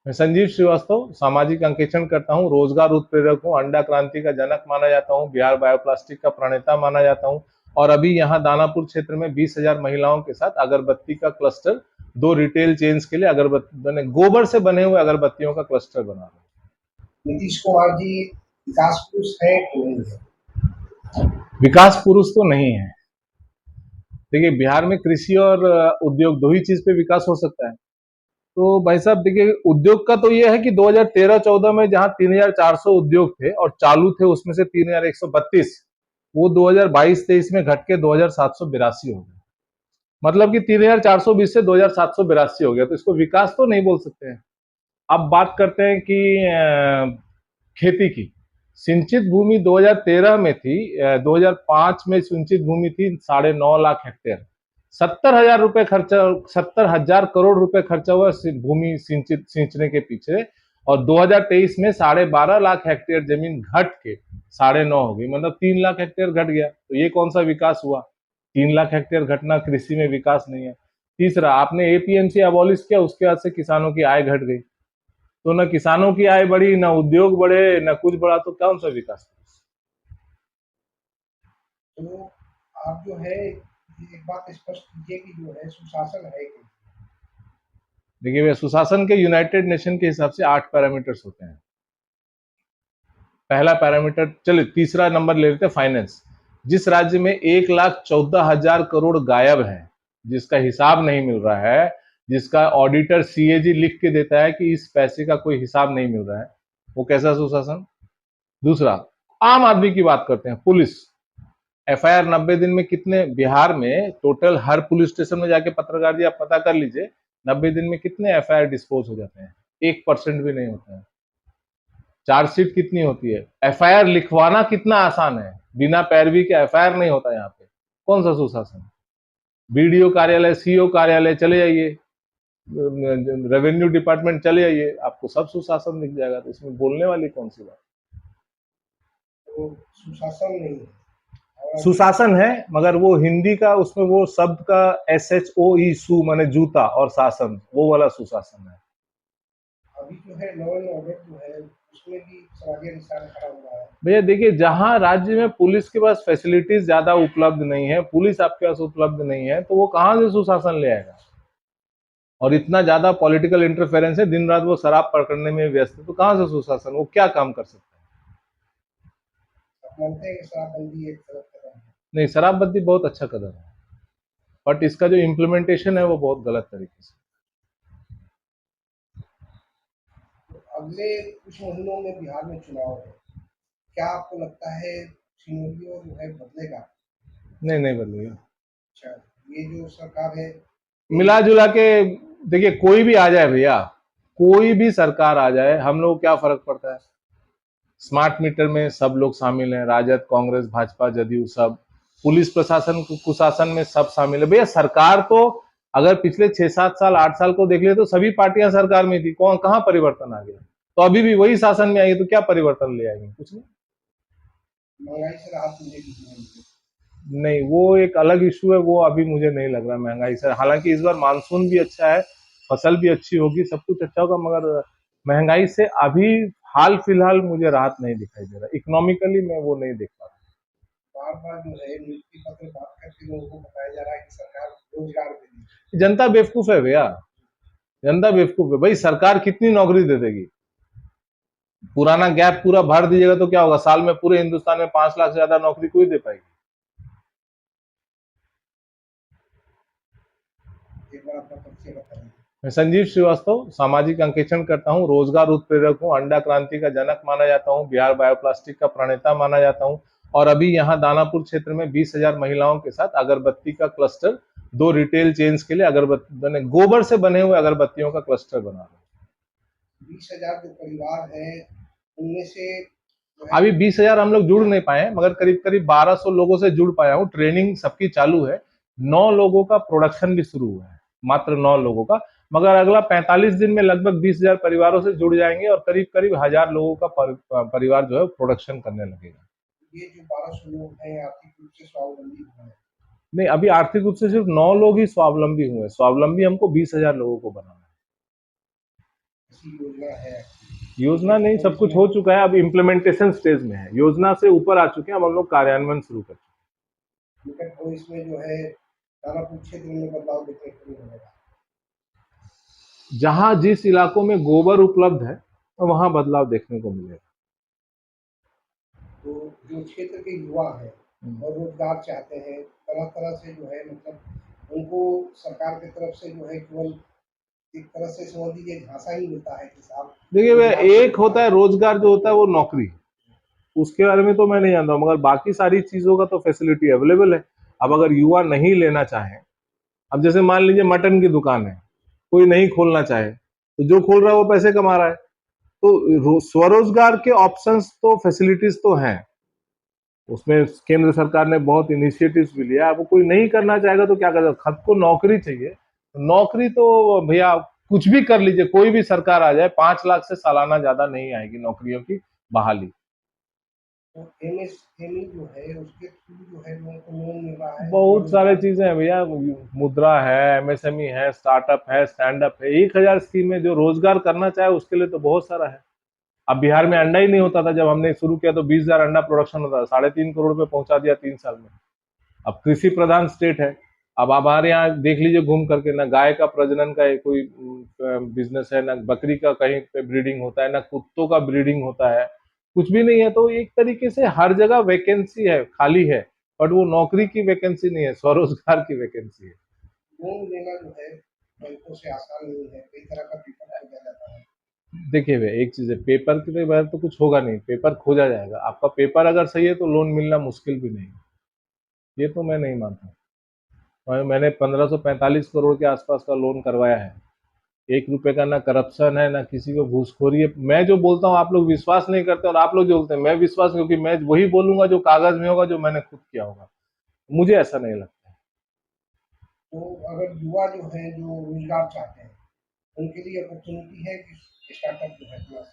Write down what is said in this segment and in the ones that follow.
मैं संजीव श्रीवास्तव सामाजिक अंकेक्षण करता हूँ, रोजगार उत्प्रेरक हूँ, अंडा क्रांति का जनक माना जाता हूँ, बिहार बायोप्लास्टिक का प्रणेता माना जाता हूँ और अभी यहाँ दानापुर क्षेत्र में 20,000 महिलाओं के साथ अगरबत्ती का क्लस्टर, 2 रिटेल चेन्स के लिए अगरबत्ती गोबर से बने हुए अगरबत्तियों का क्लस्टर बना रहा हूँ। नीतीश कुमार जी विकास पुरुष है कि नहीं है? विकास पुरुष तो नहीं है। देखिए, बिहार में कृषि और उद्योग 2 ही चीज पे विकास हो सकता है। तो भाई साहब देखिए, उद्योग का तो ये है कि 2013-14 में जहां 3,400 उद्योग थे और चालू थे उसमें से 3,132, वो 2022-23 में घट के 2,782 हो गए। मतलब कि 3,420 से 2,782 हो गया, तो इसको विकास तो नहीं बोल सकते हैं। अब बात करते हैं कि खेती की। सिंचित भूमि 2013 में थी, 2005 में सिंचित भूमि थी 9.5 लाख हेक्टेयर। 70,000 करोड़ रुपए खर्चा हुआ भूमि सींचने के पीछे, और 2023 में 12.5 लाख हेक्टेयर जमीन घट के 9.5 हो गई, मतलब 3 लाख हेक्टेयर घट गया। तो ये कौन सा विकास हुआ? 3 लाख हेक्टेयर घटना कृषि में विकास नहीं है। तीसरा, आपने एपीएमसी अबॉलिश किया, उसके बाद से किसानों की आय घट गई, तो न किसानों की आय बढ़ी, न उद्योग बढ़े, न कुछ बढ़ा, तो कौन सा विकास? तो आप जो है एक बात स्पष्ट कीजिए कि जो है सुशासन है कि नहीं? देखिए, सुशासन के यूनाइटेड नेशन के हिसाब से 8 पैरामीटर्स होते हैं। पहला पैरामीटर, चलिए तीसरा नंबर ले लेते हैं, फाइनेंस। जिस राज्य में 1,14,000 करोड़ गायब है, जिसका हिसाब नहीं मिल रहा है, जिसका ऑडिटर सीएजी लिख के देता है कि इस पैसे का कोई हिसाब नहीं मिल रहा है, वो कैसा सुशासन? दूसरा, आम आदमी की बात करते हैं, पुलिस। एफआईआर 90 दिन में कितने, बिहार में टोटल हर पुलिस स्टेशन में जाके पत्रकार जी आप पता कर लीजिए, 90 दिन में कितने एफआईआर डिस्पोज हो जाते हैं? 1% भी नहीं होता है। चार्जशीट कितनी होती है? एफआईआर लिखवाना कितना आसान है, बिना पैरवी के एफआईआर नहीं होता यहाँ पे। कौन सा सुशासन? बीडीओ कार्यालय, सीओ कार्यालय चले जाइए, रेवेन्यू डिपार्टमेंट चले जाइए, आपको सब सुशासन दिख जाएगा। तो इसमें बोलने वाली कौन सी बात? तो सुशासन नहीं है और अभी सुशासन है, मगर वो हिंदी का, उसमें वो शब्द का SHOE, सु माने जूता, और शासन, वो वाला सुशासन है। अभी जो है लॉ एंड ऑर्डर जो है उसमें भी सवालिया निशान खड़ा हुआ है। भैया देखिए, जहां राज्य में पुलिस के पास फैसिलिटीज ज्यादा उपलब्ध नहीं है, पुलिस आपके पास उपलब्ध नहीं है, तो वो कहां से सुशासन ले आएगा? और इतना ज्यादा पॉलिटिकल इंटरफेरेंस है, दिन रात वो शराब पकड़ने में व्यस्त है, तो कहां से सुशासन? वो क्या काम कर सकते हैं? आप मानते हैं कि शराबबंदी एक गलत कदम है? नहीं, शराबबंदी बहुत अच्छा कदम है, बट इसका जो इम्प्लीमेंटेशन है वो बहुत गलत तरीके से। तो अगले कुछ महीनों में बिहार में चुनाव है, क्या आपको लगता है सिनेरियो जो है बदलेगा? नहीं, नहीं बदलेगा। अच्छा, ये जो सरकार है मिला जुला के देखिए, कोई भी आ जाए भैया, कोई भी सरकार आ जाए, हम लोग क्या फर्क पड़ता है? स्मार्ट मीटर में सब लोग शामिल हैं, राजद, कांग्रेस, भाजपा, जदयू, सब। पुलिस प्रशासन, कुशासन में सब शामिल है भैया। सरकार तो अगर पिछले 6-7 साल, 8 साल को देख ले तो सभी पार्टियां सरकार में थी, कौन कहां परिवर्तन आ गया? तो अभी भी वही शासन में आई है, तो क्या परिवर्तन ले आएंगे? कुछ नहीं। महंगाई से राहत मिलेगी कि नहीं? नहीं, वो एक अलग इशू है, वो अभी मुझे नहीं लग रहा महंगाई से। हालांकि इस बार मानसून भी अच्छा है, फसल भी अच्छी होगी, सब कुछ अच्छा होगा, मगर महंगाई से अभी हाल फिलहाल मुझे राहत नहीं दिखाई दे रहा। इकोनॉमिकली मैं वो नहीं देख पा रहा। बार बार जो है नियुक्ति पत्र बात करके लोगों को बताया जा रहा है कि सरकार रोजगार देगी। जनता बेवकूफ है भैया, जनता बेवकूफ है भाई। सरकार कितनी नौकरी दे देगी? पुराना गैप पूरा भर दीजिएगा तो क्या होगा? साल में पूरे हिंदुस्तान में 5 लाख से ज्यादा नौकरी कोई दे पाएगी? एक बार अपना परिचय बताइए। मैं संजीव श्रीवास्तव सामाजिक अंकेक्षण करता हूँ, रोजगार उत्प्रेरक हूँ, अंडा क्रांति का जनक माना जाता हूँ, बिहार बायोप्लास्टिक का प्रणेता माना जाता हूँ और अभी यहाँ दानापुर क्षेत्र में 20,000 महिलाओं के साथ अगरबत्ती का क्लस्टर, 2 रिटेल चेन्स के लिए अगरबत्ती गोबर से बने हुए अगरबत्तियों का क्लस्टर बना रहा हूँ। 20,000 जो परिवार है उनमें से जो है अभी 20,000 हम लोग जुड़ नहीं पाए, मगर करीब करीब 1,200 लोगों से जुड़ पाया हूँ। ट्रेनिंग सबकी चालू है। 9 लोगों का प्रोडक्शन भी शुरू हुआ है, मात्र 9 लोगों का। मगर अगला 45 दिन में लगभग 20,000 परिवारों से जुड़ जाएंगे और करीब करीब 1,000 लोगों का परिवार जो है प्रोडक्शन करने लगेगा। ये जो 1200 लोग हैं आर्थिक रूप से स्वावलंबी हुए हैं। नहीं, अभी आर्थिक रूप से सिर्फ 9 लोग ही स्वावलंबी हुए। स्वावलंबी हमको 20,000 लोगों को बनाना है। सी योजना है? योजना नहीं, सब कुछ हो चुका है, अब इम्प्लीमेंटेशन स्टेज में है। योजना से ऊपर आ चुके हैं, अब हम लोग कार्यान्वयन शुरू कर चुके निकट भविष्य में जो है दानापुर क्षेत्र में बदलाव देखने को मिलेगा। हैं। जहां जिस इलाकों में गोबर उपलब्ध है वहां बदलाव देखने को मिलेगा। तो जो क्षेत्र के युवा हैं और रोजगार चाहते हैं, तरह तरह से जो है मतलब उनको सरकार की तरफ से जो है केवल एक तरह से समझ लीजिए झांसा ही मिलता है कि साहब देखिए भैया, रोजगार से एक होता है रोजगार, जो होता है वो नौकरी, उसके बारे में तो मैं नहीं जानता हूं, मगर बाकी सारी चीजों का तो फैसिलिटी अवेलेबल है। अब अगर युवा नहीं लेना चाहे, अब जैसे मान लीजिए मटन की दुकान है, कोई नहीं खोलना चाहे, तो जो खोल रहा है वो पैसे कमा रहा है। तो स्वरोजगार के ऑप्शंस तो, फैसिलिटीज तो हैं, उसमें केंद्र सरकार ने बहुत इनिशिएटिव्स भी लिया। अब कोई नहीं करना चाहेगा तो क्या करेगा, खुद को नौकरी चाहिए। नौकरी तो भैया कुछ भी कर लीजिए, कोई भी सरकार आ जाए, 5 लाख से सालाना ज्यादा नहीं आएगी नौकरियों की बहाली। तो एमएसएमई जो है उसके थ्रू जो है लोगों को लोन मिल रहा है बहुत सारे रोजगार। चीजें हैं भैया, मुद्रा है, एमएसएमई है, स्टार्टअप है, स्टैंड अप है, 1,000 स्कीम है। जो रोजगार करना चाहे उसके लिए तो बहुत सारा है। अब बिहार में अंडा ही नहीं होता था, जब हमने शुरू किया तो 20,000 अंडा प्रोडक्शन होता था, 3.5 करोड़ पे पहुंचा दिया 3 साल में। अब कृषि प्रधान स्टेट है। अब हमारे यहाँ देख लीजिए घूम करके, ना गाय का प्रजनन का कोई बिजनेस है, ना बकरी का कहीं पे ब्रीडिंग होता है, ना कुत्तों का ब्रीडिंग होता है, कुछ भी नहीं है। तो एक तरीके से हर जगह वैकेंसी है, खाली है, बट वो नौकरी की वैकेंसी नहीं है, स्वरोजगार की वैकेंसी है। लोन लेना जो है बैंकों से आसान नहीं है, कई तरह का पेपर खोजा जाता है। देखिए भैया, एक चीज है, पेपर के बगैर तो कुछ होगा नहीं, पेपर खोजा जाएगा। आपका पेपर अगर सही है तो लोन मिलना मुश्किल भी नहीं है, ये तो मैं नहीं मानता। मैंने 1545 करोड़ के आसपास का लोन करवाया है। 1 रुपए का ना करप्शन है, ना किसी को घूसखोरी है। मैं जो बोलता हूँ आप लोग विश्वास नहीं करते, और आप लोग जो बोलते हैं मैं विश्वास, क्योंकि मैं वही बोलूंगा जो कागज में होगा, जो मैंने खुद किया होगा। मुझे ऐसा नहीं लगता। तो अगर युवा जो है जो रोजगार चाहते हैं उनके लिए अपॉर्चुनिटी है कि स्टार्टअप जो है अपना।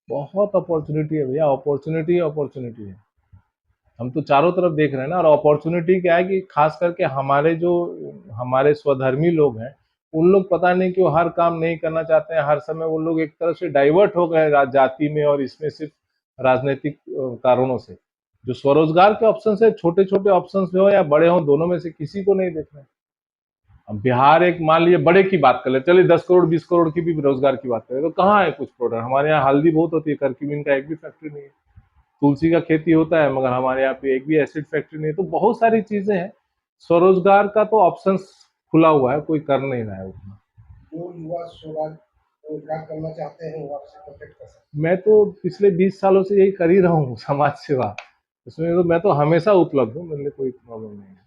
बहुत अपॉर्चुनिटी है भैया, अपॉर्चुनिटी अपॉर्चुनिटी है। हम तो चारों तरफ देख रहे हैं ना। और अपॉर्चुनिटी क्या है कि खास करके हमारे स्वधर्मी लोग हैं, उन लोग पता नहीं क्यों हर काम नहीं करना चाहते हैं। हर समय वो लोग एक तरह से डाइवर्ट हो गए जाति में, और इसमें सिर्फ राजनीतिक कारणों से। जो स्वरोजगार के ऑप्शन है, छोटे छोटे ऑप्शन हो या बड़े हो, दोनों में से किसी को नहीं देख रहे हैं। अब बिहार, एक मान लीजिए बड़े की बात कर ले, चलिए 10 करोड़ 20 करोड़ की भी रोजगार की बात करें, तो कहाँ है कुछ प्रोडक्ट। हमारे यहाँ हल्दी बहुत होती है, करक्यूमिन का एक भी फैक्ट्री नहीं है। तुलसी का खेती होता है, मगर हमारे यहाँ पे एक भी एसिड फैक्ट्री नहीं है। तो बहुत सारी चीजें हैं, स्वरोजगार का तो ऑप्शंस खुला हुआ है, कोई कर नहीं रहा है उतना। जो युवा रोजगार करना चाहते हैं वो आपसे कॉन्टेक्ट कर सकते मैं तो पिछले 20 सालों से यही कर ही रहा हूँ, समाज सेवा। उसमें तो मैं तो हमेशा उपलब्ध हूँ, मेरे लिए कोई प्रॉब्लम नहीं है।